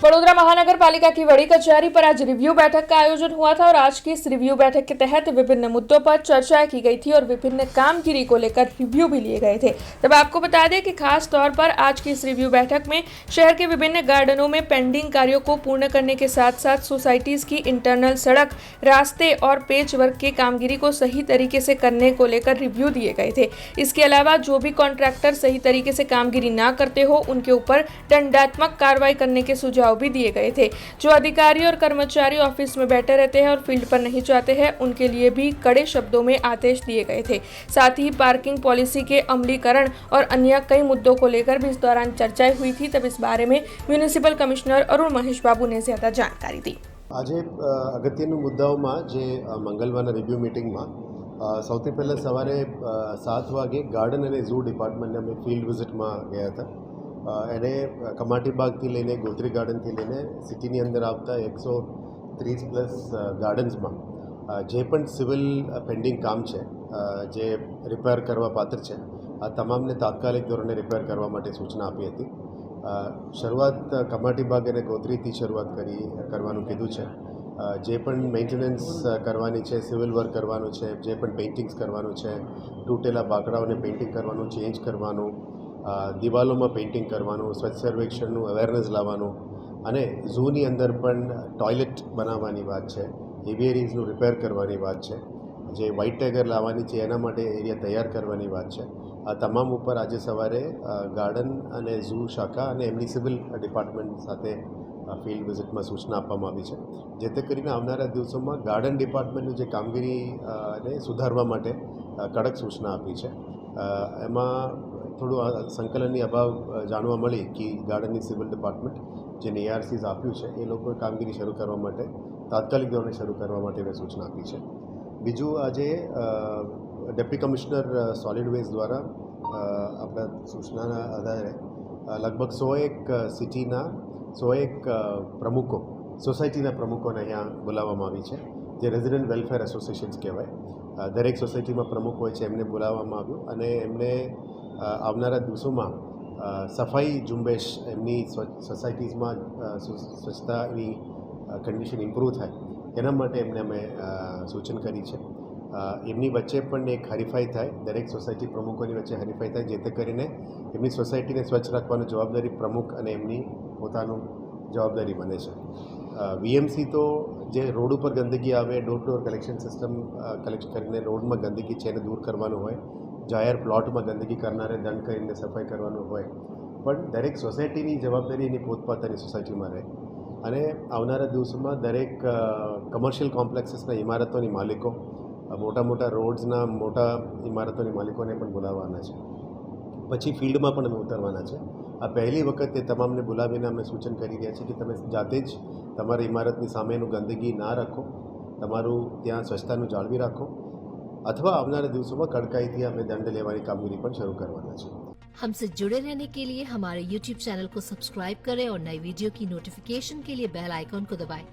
वडोदरा महानगरपालिका की बड़ी कचहरी पर आज रिव्यू बैठक का आयोजन हुआ था और आज की इस रिव्यू बैठक के तहत विभिन्न मुद्दों पर चर्चा की गई थी और विभिन्न कामगिरी को लेकर रिव्यू भी लिए गए थे। तब आपको बता दें कि खास तौर पर आज की इस रिव्यू बैठक में शहर के विभिन्न गार्डनों में पेंडिंग कार्यों को पूर्ण करने के साथ साथ सोसाइटीज की इंटरनल सड़क, रास्ते और पेच वर्क की कामगिरी को सही तरीके से करने को लेकर रिव्यू दिए गए थे। इसके अलावा जो भी कॉन्ट्रैक्टर सही तरीके से कामगिरी ना करते हो उनके ऊपर दंडात्मक कार्रवाई करने के सुझाव भी दिए गए थे। जो अधिकारी और कर्मचारी ऑफिस में बैठे रहते हैं और फील्ड पर नहीं जाते हैं उनके लिए भी कड़े शब्दों में आदेश दिए गए थे। साथ ही पार्किंग पॉलिसी के अमलीकरण और अन्य कई मुद्दों को लेकर भी इस दौरान चर्चाएं हुई थी। तब इस बारे में म्युनिसिपल कमिश्नर अरुण महेश बाबू ने ज्यादा जानकारी दी। आज अगत्यनु मुद्दाओं जे मंगलवार रिव्यू मीटिंग में सौथी पहले सवारे 7 वागे गार्डन और झू डिपार्टमेंट में फील्ड विजिट में गया था। एने कमाटी बाग थी लईने गोत्री गार्डन थी लईने सिटी अंदर आवता 130+ गार्डन्स में जे पण सिविल पेंडिंग काम है जे रिपेर करवा पात्र है आ तमाम ने तात्कालिक धोरणे रिपेर करवा माटे सूचना आपी हती। शुरुआत कमाटी बाग और गोत्री थी शुरुआत करवानुं कीधुं छे। जे पण मेंटेनन्स करवानी है, सिविल वर्क करवानुं है, जे पण पेंटिंग्स करवानुं है, तूटेला बाकड़ाओने पेंटिंग करवानुं, चेन्ज करवानुं, दिवालों में पेंटिंग करवानुं, स्वच्छ सर्वेक्षणનું अवेरनेस लावવાનું અને ઝૂની અંદર પણ ટોયલેટ બનાવવાની વાત છે, એવિયરીઝનું રિપેર કરવાની વાત છે, જે વ્હાઇટ ટાઈગર લાવવાની છે એના માટે એરિયા તૈયાર કરવાની વાત છે। આ તમામ ઉપર આજે સવારે ગાર્ડન અને ઝૂ શાખા અને એમની સિવિલ ડિપાર્ટમેન્ટ સાથે ફિલ્ડ વિઝિટમાં સૂચના આપવામાં આવી છે, જેથી કરીને આવનારા દિવસોમાં ગાર્ડન ડિપાર્ટમેન્ટની જે કામગીરીને સુધારવા માટે કડક સૂચના આપી છે। એમાં थोड़ू संकलन की अभाव जाणवा मळी कि गार्डन सिविल डिपार्टमेंट जेने ARCs आप्युं छे ए लोकोए कामगीरी शरू करवा माटे तात्कालिक धोरणे शरू करवा माटेनी सूचना आपी छे। बीजू आज डेप्टी कमिश्नर सॉलिड वेस्ट द्वारा आपणा सूचनाना आधारे लगभग 101 सिटीना 101 प्रमुखों सोसायटीना प्रमुखोने अहींया बोलाववामां आवी छे, जे रेजिडेंट वेलफेर एसोसिएशन्स कहेवाय। दरेक सोसायटी में प्रमुख होय छे एमने बोलाववामां आव्युं अने एमने आवनारा दिवसों सफाई झुंबेश एमनी सोसायटीज में स्वच्छतानी कंडीशन इम्प्रूव थाय एना माटे एमने अमे सूचन करी छे। एमनी वच्चे पण एक हरीफाई थाय, दरेक सोसायटी प्रमुखोनी वच्चे हरीफाई थाय, जेथे करीने एमनी सोसायटीने स्वच्छ राखवानी जवाबदारी प्रमुख अने एमनी पोतानुं जवाबदारी बने छे। VMC तो जे रोड पर गंदगी आवे door to door collection system collect करीने रोड में गंदगी छे ने दूर करवानुं होय, जाहिर प्लॉट में गंदगी करनारे दंड करीने सफाई करवानुं होय, पण दरेक सोसायटीनी जवाबदारी एनी पोतपोतानी सोसायटी में रहे अने आवनारा दिवसोमां दरेक कमर्शियल कॉम्प्लेक्सेसना इमारतोनी मालिको मोटा मोटा रोड्सना मोटा इमारतोनी मालिकोने पण बोलाववाना छे। पछी फील्डमां पण अमे उतरवाना छे। आ पहली वखत ए तमामने बोलावीने अमे सूचन करी रह्या छीए कि तमे जाते ज तमारी इमारतनी सामेनुं गंदगी ना राखो, तमारुं त्यां स्वच्छतानुं जाळवी राखो अथवा आवनारा दिवसों में कड़काईथी अमे दंड लेवानी कामगीरी पण शरू करवाना छे। हमसे जुड़े रहने के लिए हमारे YouTube चैनल को सब्सक्राइब करें और नई वीडियो की नोटिफिकेशन के लिए बेल आइकॉन को दबाएं।